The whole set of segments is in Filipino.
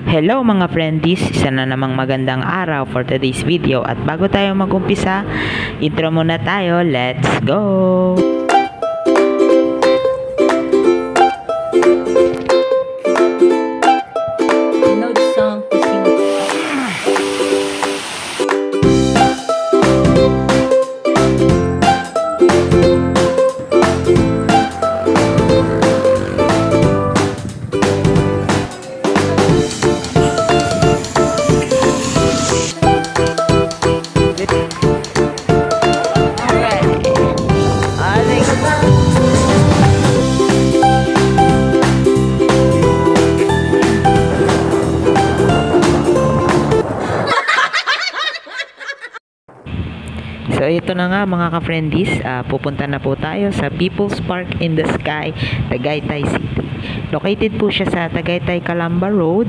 Hello mga friendies, isa na namang magandang araw for today's video at bago tayo mag-umpisa, intro muna tayo, let's go! You know the song, Christina. So ito na nga mga ka-friendies, pupunta na po tayo sa People's Park in the Sky, Tagaytay City. Located po siya sa Tagaytay Calamba Road,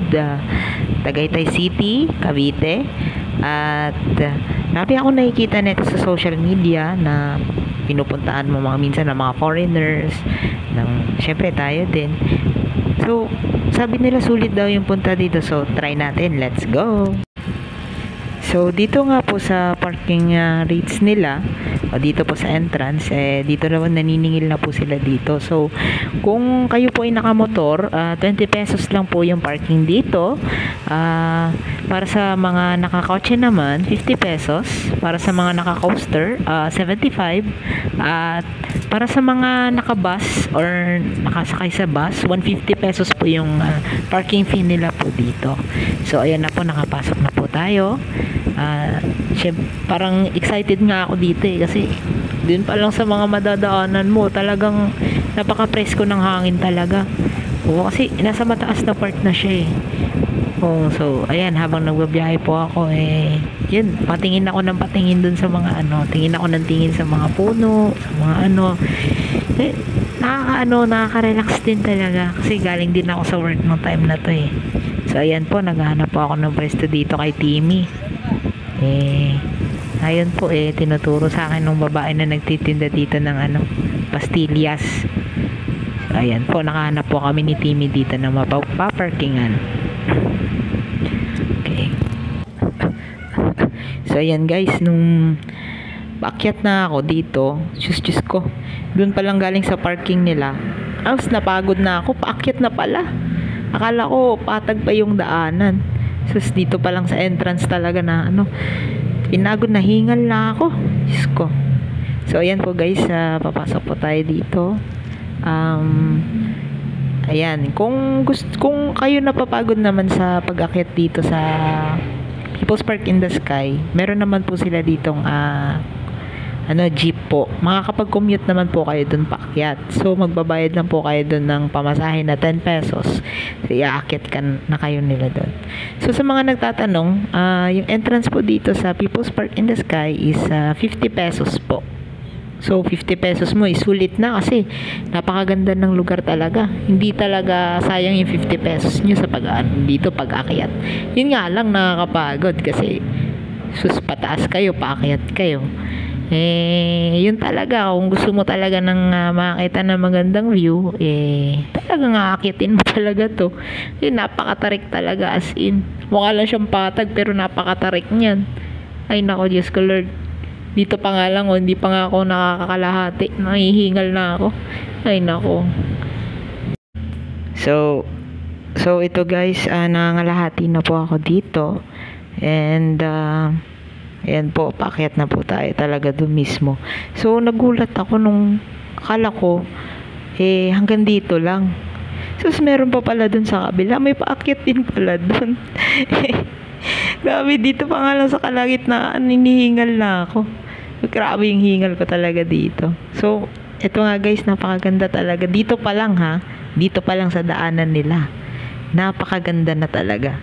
Tagaytay City, Cavite. At marami ako nakikita nito sa social media na pinupuntaan mo mga minsan ng mga foreigners, syempre tayo din. So sabi nila sulit daw yung punta dito, so try natin, let's go! So, dito nga po sa parking rates nila, o dito po sa entrance, dito naman naniningil na po sila dito. So, kung kayo po ay nakamotor, 20 pesos lang po yung parking dito. Para sa mga nakakotse naman, 50 pesos. Para sa mga naka-coaster, 75. At para sa mga nakabus or nakasakay sa bus, 150 pesos po yung parking fee nila po dito. So, ayan na po, nakapasok na po tayo. Parang excited nga ako dito kasi dun pa lang sa mga madadaanan mo talagang napaka-presko ng hangin talaga. Kasi nasa mataas na part na siya so ayan, habang nagbabiyahe po ako yun, patingin ako ng patingin dun sa mga tingin ako ng tingin sa mga puno, sa mga nakaka-relax din talaga kasi galing din ako sa work ng time na to so ayan po, naghahanap po ako ng pwesto dito kay Timmy. Ayun po tinuturo sa akin ng babae na nagtitinda dito ng pastillas. Ayan po, nakahanap po kami ni Timmy dito ng mapaparkingan. Okay. So ayan guys, nung paakyat na ako dito, Diyos ko, dun pa lang galing sa parking nila, napagod na ako, paakyat na pala. Akala ko patag pa yung daanan. So, dito pa lang sa entrance talaga na pinagod na hingal na ako. Diyos ko. So, ayan po guys, papasok po tayo dito. Ayan, kung kayo napapagod naman sa pag-akyat dito sa People's Park in the Sky, meron naman po sila ditong jeep po. Makakapag-commute naman po kayo dun paakyat. So, magbabayad lang po kayo dun ng pamasahe na 10 pesos. So, iaakyat na kayo nila dun. So, sa mga nagtatanong, yung entrance po dito sa People's Park in the Sky is 50 pesos po. So, 50 pesos mo, sulit na kasi napakaganda ng lugar talaga. Hindi talaga sayang yung 50 pesos nyo sa dito pag-akyat. Yun nga lang, nakakapagod kasi pataas kayo, paakyat kayo. Yun talaga, kung gusto mo talaga ng makakita ng magandang view, talagang aakitin mo talaga to. Napakatarik talaga, as in. Mukha lang siyang patag, pero napakatarik niyan. Ay nako, Diyos ko Lord. Dito pa nga lang, hindi pa nga ako nakakalahati. Nahihingal na ako. Ay nako. So ito guys, nangangalahati na po ako dito. And, ayan po, paakyat na po tayo talaga doon mismo. So, nagulat ako nung akala ko, hanggang dito lang. So, meron pa pala doon sa kabila. May paakyat din pala doon. Grabe, dito pa nga lang sa kalagitnaan, hinihingal na ako. Grabe yung hingal ko talaga dito. So, ito nga guys, napakaganda talaga. Dito pa lang dito pa lang sa daanan nila. Napakaganda na talaga.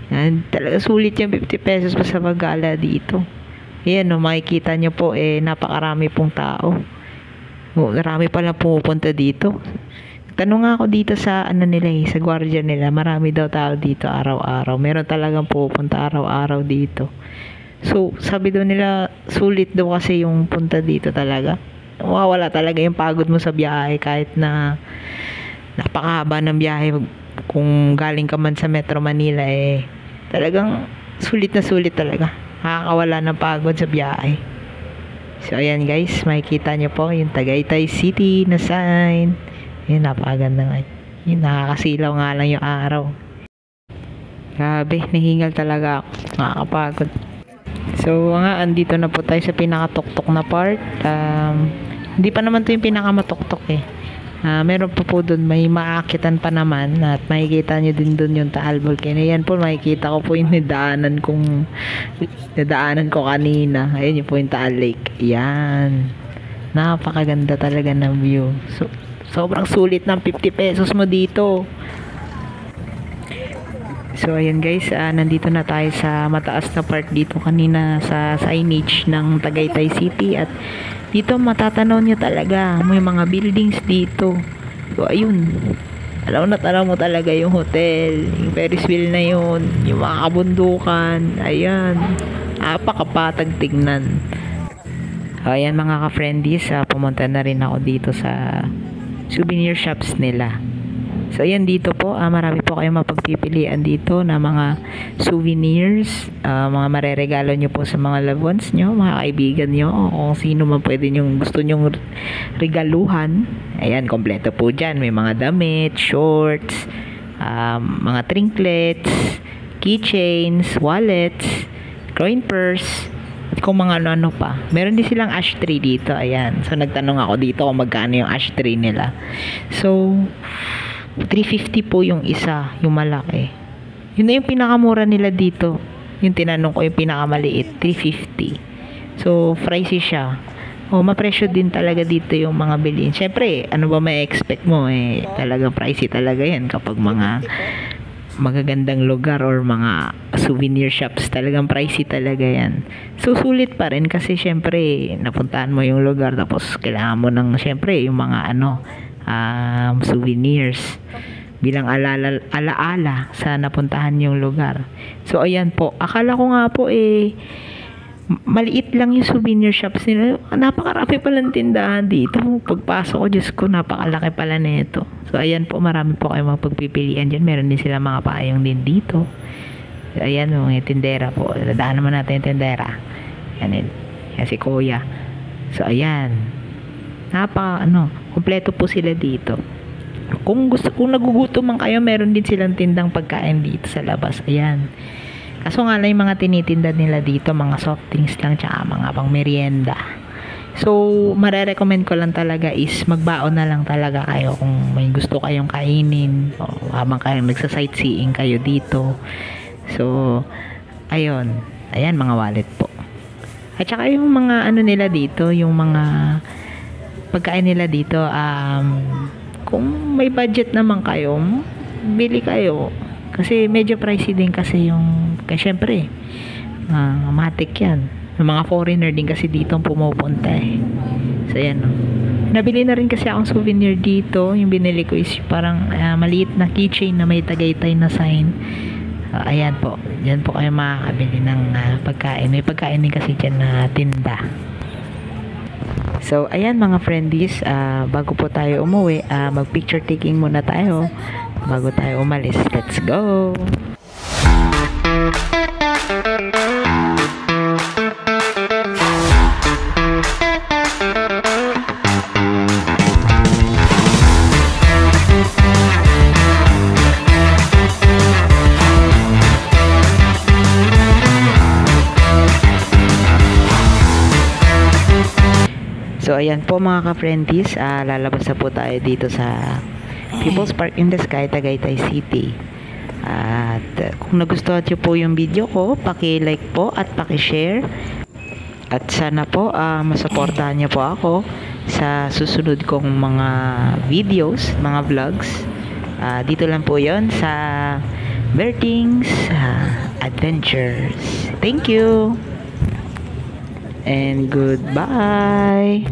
Yan, talaga sulit yung 50 pesos pa sa pag-gala dito. Ayan, makikita nyo po, napakarami pong tao. Marami pala pumupunta dito. Tanong nga ako dito sa nila sa gwardiya nila, marami daw tao dito araw-araw. Meron talagang pupunta araw-araw dito. So, sabi daw nila, sulit daw kasi yung punta dito talaga. Wala talaga yung pagod mo sa biyahe kahit na napakahaba ng biyahe. Kung galing ka man sa Metro Manila talagang sulit na sulit talaga. Nakakawala ng pagod sa biyahe. So ayan guys, makikita nyo po yung Tagaytay City na sign. Yun, napakaganda nga. Yun, nakakasilaw nga lang yung araw. Grabe, nahingal talaga ako. Nakakapagod. So nga, andito na po tayo sa pinakatuktok na part. Hindi pa naman to yung pinakamatuktok meron po doon, may maakitan pa naman at makikita nyo din doon yung Taal Volcano. Yan po, makikita ko po yung nadaanan ko kanina. Ayun yung po yung Taal Lake. Yan, napakaganda talaga ng view. So, sobrang sulit ng 50 pesos mo dito. So ayan guys, nandito na tayo sa mataas na part dito kanina sa signage ng Tagaytay City, at dito matatanaw nyo talaga may mga buildings dito. So ayun, tanaw mo talaga yung hotel, yung Ferris wheel na yun, yung mga kabundukan. Ayan, napakapatag tignan. Ayan mga ka-friendies, pumunta na rin ako dito sa souvenir shops nila. So ayan, dito po marami po kayong mapagpipilian dito na mga souvenirs, mga mareregalo nyo po sa mga loved ones nyo, mga kaibigan nyo, o kung sino man pwede nyong gusto nyong regaluhan. Ayan, kompleto po dyan. May mga damit, shorts, mga trinklets, keychains, wallets, coin purse, at kung mga ano pa. Meron din silang ashtray dito. Ayan, so nagtanong ako dito kung magkano yung ashtray nila. So 350 po yung isa, yung malaki. Yun na yung pinakamura nila dito. Yung tinanong ko, yung pinakamaliit, 350. So, pricey siya. Mapresyo din talaga dito yung mga bilhin. Siyempre, ano ba may expect mo? Talagang pricey talaga yan kapag mga magagandang lugar or mga souvenir shops. Talagang pricey talaga yan. So, sulit pa rin kasi siyempre, napuntahan mo yung lugar, tapos kailangan mo ng siyempre yung mga souvenirs bilang alaala sa napuntahan yung lugar. So ayan po, akala ko nga po maliit lang yung souvenir shops nila. Napakarami palang tindahan dito. Pagpasok ko, Diyos ko, napakalaki pala nito. So ayan po, marami po kayong mapagpipilian dyan. Meron din sila mga paayong din dito. So, ayan, mga tindera po. Dadaan naman natin yung tindera. Yan si Kuya. So ayan, kompleto po sila dito. Kung nagugutom man kayo, meron din silang tindang pagkain dito sa labas. Ayan. Kaso nga lang yung mga tinitinda nila dito, mga soft drinks lang, tsaka mga pang merienda. So, marerecommend ko lang talaga is magbaon na lang talaga kayo kung may gusto kayong kainin o habang kayong nagsa-sightseeing kayo dito. So, ayun. Ayan, mga wallet po. At saka yung mga nila dito, yung mga pagkain nila dito, kung may budget naman kayo, bili kayo. Kasi medyo pricey din kasi syempre, matik yan. Yung mga foreigner din kasi dito pumupunta So yan. Nabili na rin kasi akong souvenir dito. Yung binili ko is parang maliit na keychain na may Tagaytay na sign. Ayan po. Diyan po kayo makakabili ng pagkain. May pagkain din kasi dyan na tinda. So, ayan mga friendies, bago po tayo umuwi, mag-picture taking muna tayo bago tayo umalis. Let's go! So, ayan po mga ka-friendies, lalabas na po tayo dito sa People's Park in the Sky, Tagaytay City. At kung nagustuhan nyo po yung video ko, paki-like po at paki-share. At sana po masuportahan nyo po ako sa susunod kong mga videos, mga vlogs. Dito lang po yon sa Berting's Adventures. Thank you! And goodbye.